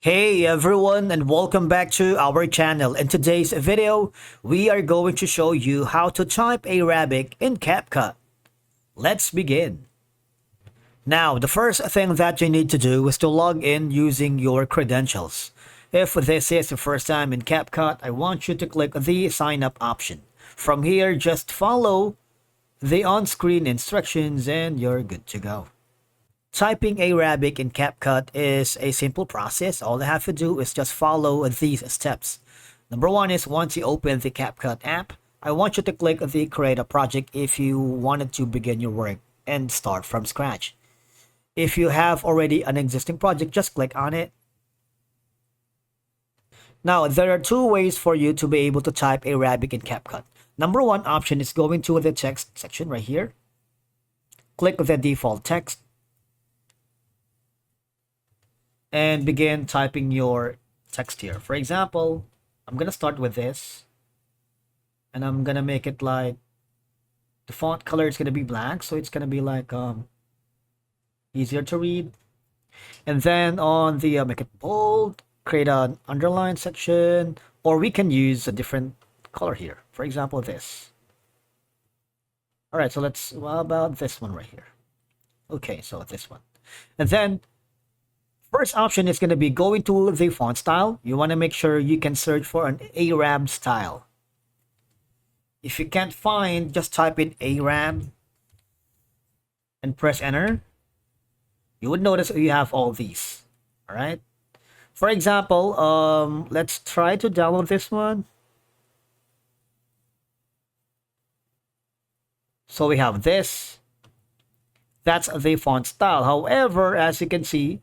Hey everyone, and welcome back to our channel. In today's video, we are going to show you how to type Arabic in Capcut. Let's begin. Now, the first thing that you need to do is to log in using your credentials. If this is the first time in Capcut, I want you to click the sign up option. From here, just follow the on-screen instructions and you're good to go. Typing Arabic in Capcut is a simple process. All you have to do is just follow these steps. Number one is once you open the Capcut app, I want you to click the create a project if you wanted to begin your work and start from scratch. If you have already an existing project, just click on it. Now, there are two ways for you to be able to type Arabic in Capcut. Number one option is going to the text section right here. Click the default text and begin typing your text here. For example, I'm gonna start with this and I'm gonna make it like the font color is gonna be black, so it's gonna be like easier to read. And then on the make it bold, create an underline section, or we can use a different color here. For example, this. All right, so what about this one right here? Okay, so this one. And then first option is going to be going to the font style. You want to make sure you can search for an Arab style. If you can't find, just type in Arab and press enter. You would notice you have all these. All right. For example, let's try to download this one. So we have this. That's the font style. However, as you can see,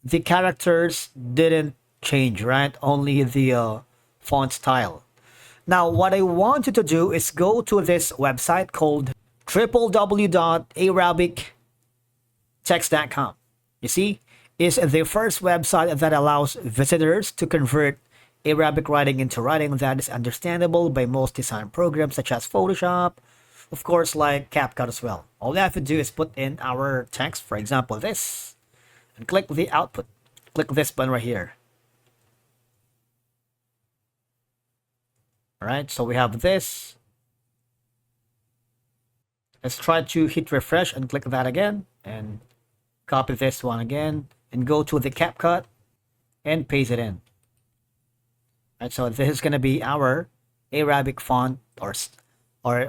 the characters didn't change, right? Only the font style. Now, what I want you to do is go to this website called www.arabictext.com. You see, it's the first website that allows visitors to convert Arabic writing into writing that is understandable by most design programs such as Photoshop, of course, like Capcut as well. All you have to do is put in our text, for example, this, and click the output. Click this button right here. All right, so we have this. Let's try to hit refresh and click that again, and copy this one again, and go to the Capcut and paste it in. All right, so this is going to be our Arabic font, or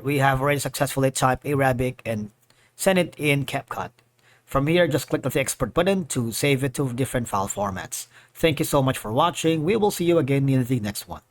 we have already successfully typed Arabic and sent it in Capcut. From here, just click the export button to save it to different file formats. Thank you so much for watching. We will see you again in the next one.